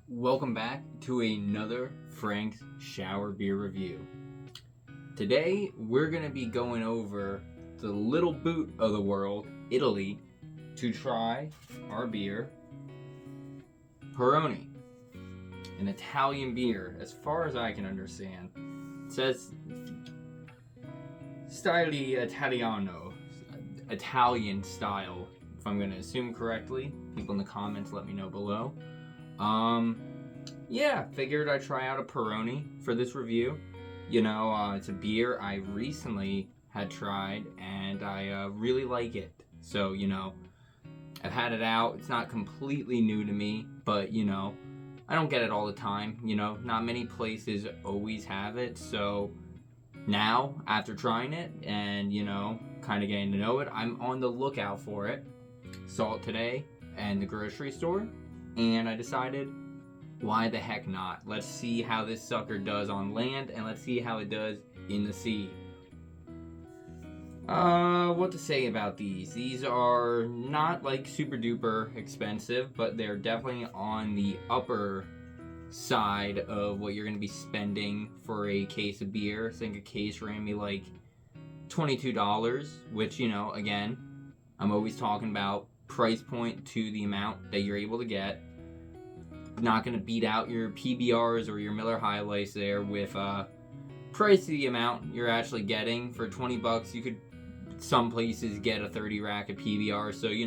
Welcome back to another Frank's Shower Beer Review. Today we're going to be going over the little boot of the world, Italy, to try our beer, Peroni, an Italian beer, as far as I can understand. It says Stile Italiano, Italian style, if I'm going to assume correctly. People in the comments let me know below. Figured I'd try out a Peroni for this review. It's a beer I recently had tried and I really like it. So, I've had it out. It's not completely new to me, but, I don't get it all the time. Not many places always have it. So now, after trying it and, kind of getting to know it, I'm on the lookout for it. Saw it today in the grocery store. And I decided, why the heck not? Let's see how this sucker does on land, and let's see how it does in the sea. What to say about these? These are not like super duper expensive, but they're definitely on the upper side of what you're going to be spending for a case of beer. I think a case ran me like $22, which, again, I'm always talking about price point to the amount that you're able to get. Not going to beat out your PBRs or your Miller High Life there with price to the amount you're actually getting. For $20, you could some places get a 30 rack of PBR. So, you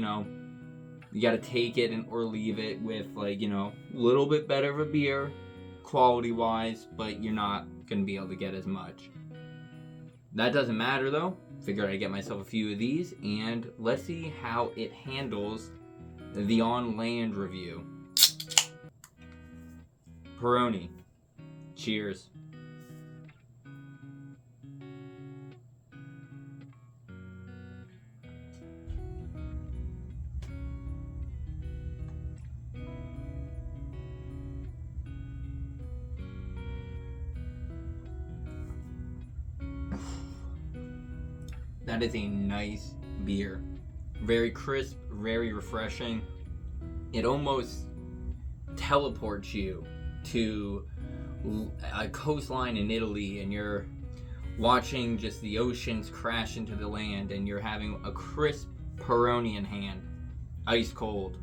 got to take it or leave it with a little bit better of a beer quality wise, but you're not going to be able to get as much. That doesn't matter though. Figured I'd get myself a few of these and let's see how it handles the on land review. Peroni. Cheers. That is a nice beer. Very crisp, very refreshing. It almost teleports you to a coastline in Italy and you're watching just the oceans crash into the land and you're having a crisp Peroni in hand, ice cold.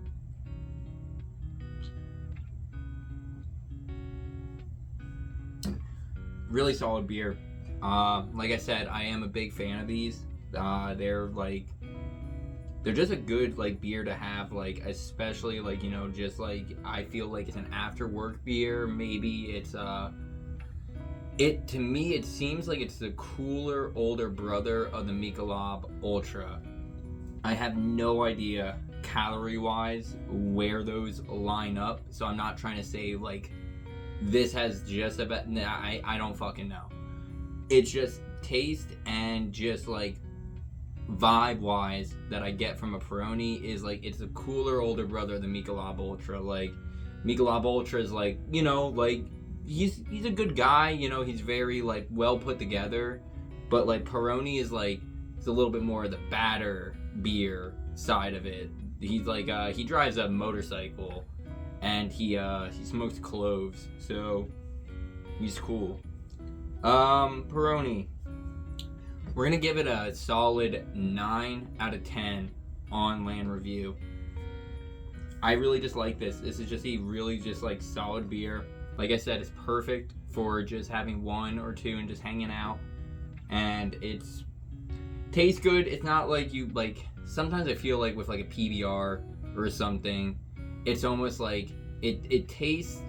Really solid beer. Like I said, I am a big fan of these. They're just a good beer to have, especially I feel like it's an after work beer. Maybe it's to me it seems like it's the cooler older brother of the Michelob Ultra. I have no idea calorie wise where those line up, so I'm not trying to say this has just about, I don't fucking know. It's just taste and just vibe wise that I get from a Peroni is it's a cooler older brother than Michelob Ultra. Michelob Ultra is he's a good guy, he's very well put together, but Peroni is it's a little bit more of the badder beer side of it. He's he drives a motorcycle and he smokes cloves, so he's cool. Peroni, we're going to give it a solid 9 out of 10 on land review. I really just like this. This is just a really just solid beer. Like I said, it's perfect for just having one or two and just hanging out. And it's tastes good. It's not sometimes I feel with a PBR or something, it's almost it tastes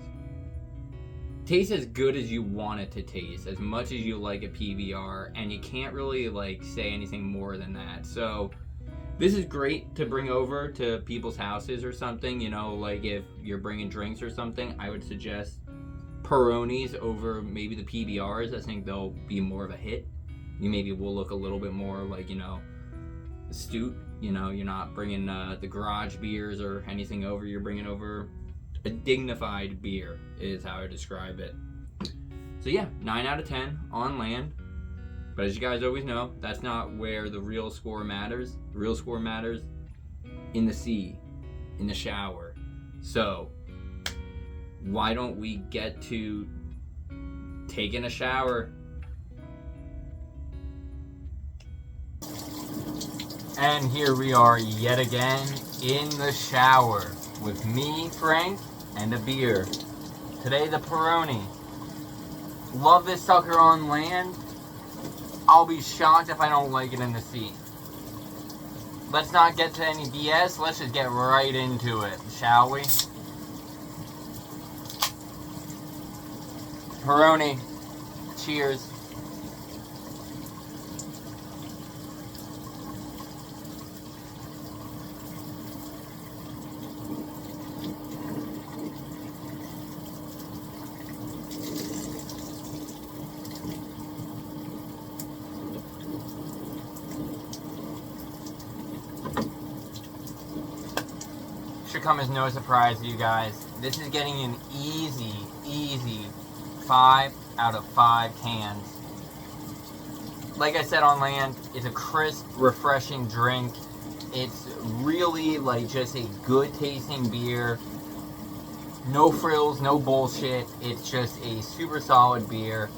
as good as you want it to taste, as much as you like a PBR, and you can't really say anything more than that. So this is great to bring over to people's houses or something, if you're bringing drinks or something. I would suggest Peronis over maybe the PBRs. I think they'll be more of a hit. You maybe will look a little bit more astute. You're not bringing the garage beers or anything over. You're bringing over a dignified beer is how I describe it. So yeah, 9 out of 10 on land. But as you guys always know, that's not where the real score matters. The real score matters in the sea, in the shower. So why don't we get to taking a shower? And here we are yet again in the shower with me, Frank, and a beer. Today the Peroni. Love this sucker on land. I'll be shocked if I don't like it in the sea. Let's not get to any BS. Let's just get right into it, shall we? Peroni. Cheers. Should come as no surprise to you guys. This is getting an easy 5 out of 5 cans. Like I said on land, it's a crisp, refreshing drink. It's really like just a good tasting beer. No frills, no bullshit. It's just a super solid beer.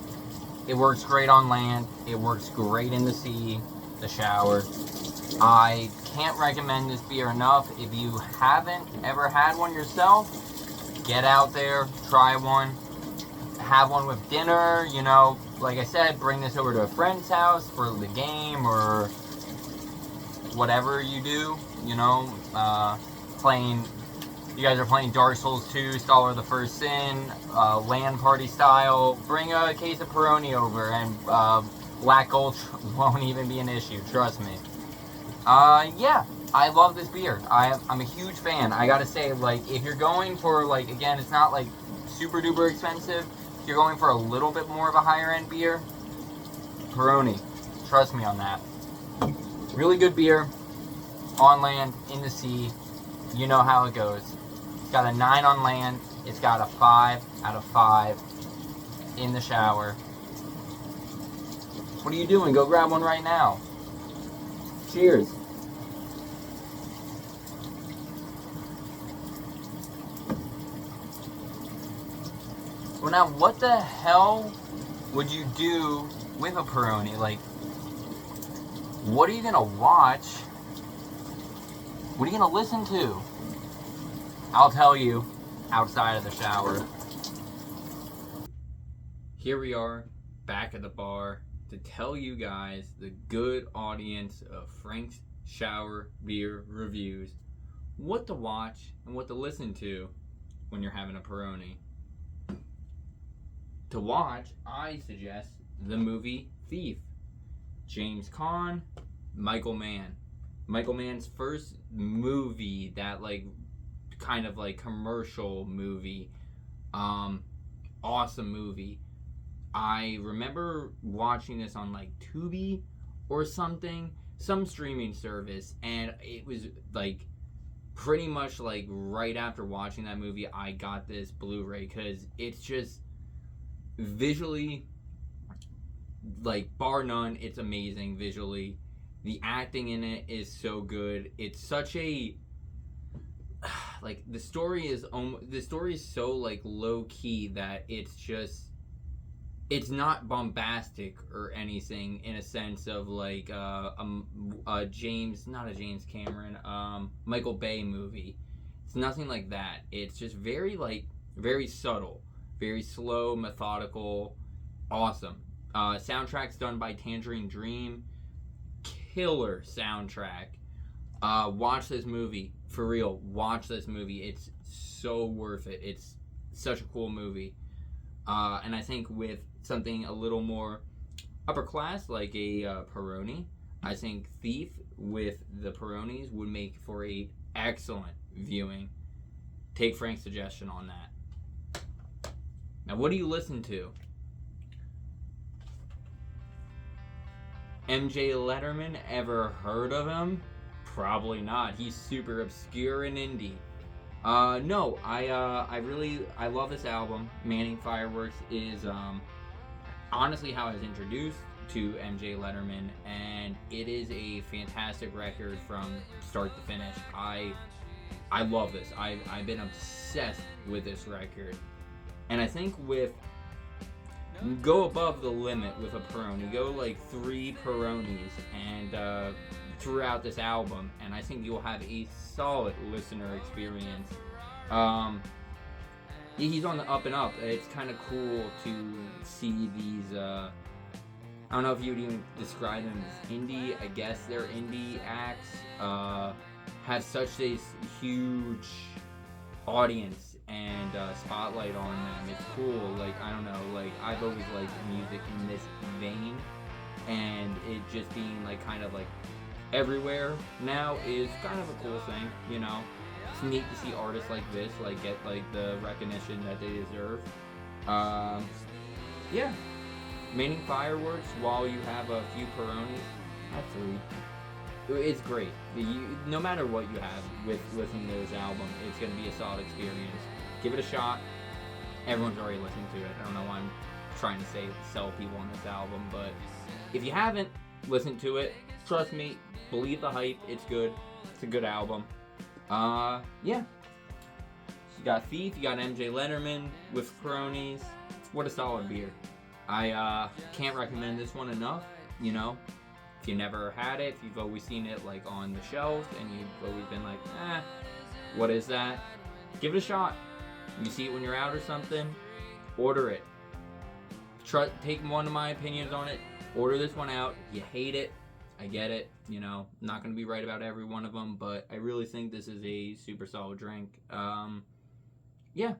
It works great on land. It works great in the sea, the shower. I can't recommend this beer enough. If you haven't ever had one yourself, get out there, try one. Have one with dinner, you know, like I said, bring this over to a friend's house for the game or whatever you do, you know, you guys are playing Dark Souls 2, Scholar of the First Sin, LAN party style. Bring a case of Peroni over and Black Gulch won't even be an issue, trust me. Yeah, I love this beer. I'm a huge fan. I gotta say, like, if you're going for, like, again, it's not, like, super duper expensive. If you're going for a little bit more of a higher end beer, Peroni. Trust me on that. Really good beer. On land, in the sea. You know how it goes. It's got a 9 on land. It's got a 5 out of 5 in the shower. What are you doing? Go grab one right now. Cheers. Well, now, what the hell would you do with a Peroni? Like, what are you gonna watch? What are you gonna listen to? I'll tell you outside of the shower. Here we are, back at the bar, to tell you guys, the good audience of Frank's Shower Beer Reviews, what to watch and what to listen to when you're having a Peroni. To watch, I suggest the movie Thief. James Caan, Michael Mann. Michael Mann's first movie, that like kind of like commercial movie. Awesome movie. I remember watching this on like Tubi or something, some streaming service, and it was like pretty much like right after watching that movie, I got this Blu-ray because it's just visually, like, bar none, it's amazing visually. The acting in it is so good. It's such a, like, the story is so like low key that it's not bombastic or anything in a sense of like not a James Cameron, Michael Bay movie. It's nothing like that. It's just very subtle, very slow, methodical, awesome. Soundtrack's done by Tangerine Dream. Killer soundtrack. Watch this movie. For real, watch this movie. It's so worth it. It's such a cool movie. And I think with something a little more upper class, like a Peroni, I think Thief with the Peronis would make for a excellent viewing. Take Frank's suggestion on that. Now, what do you listen to? MJ Letterman, ever heard of him? Probably not. He's super obscure and indie. No, I love this album. Manning Fireworks is honestly how I was introduced to MJ Letterman, and it is a fantastic record from start to finish. I love this. I've been obsessed with this record. And I think go above the limit with a Peroni. Go like 3 Peronis and throughout this album, and I think you'll have a solid listener experience. He's on the up and up. It's kind of cool to see these. I don't know if you would even describe them as indie. I guess they're indie acts. Have such a huge audience and spotlight on them. It's cool. Like, I don't know. Like, I've always liked music in this vein, and it just being like kind of like everywhere now is kind of a cool thing. You know, it's neat to see artists like this like get like the recognition that they deserve. Yeah. Manning fireworks while you have a few Peronis. That's 3. It's great. No matter what you have with listening to this album, it's going to be a solid experience. Give it a shot. Everyone's already listened to it. I don't know why I'm trying to sell people on this album, but if you haven't listened to it, trust me, believe the hype. It's good. It's a good album. Yeah. You got Thief, you got MJ Letterman with Peronis. What a solid beer. I can't recommend this one enough, you know. If you never had it, if you've always seen it like on the shelf and you've always been like, what is that? Give it a shot. You see it when you're out or something, order it. Take one of my opinions on it. Order this one out. You hate it, I get it. You know, I'm not going to be right about every one of them, but I really think this is a super solid drink. Yeah.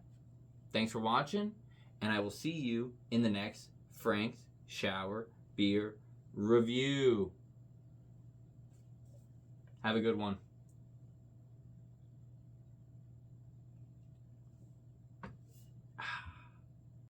Thanks for watching, and I will see you in the next Frank's Shower Beer review. Have a good one.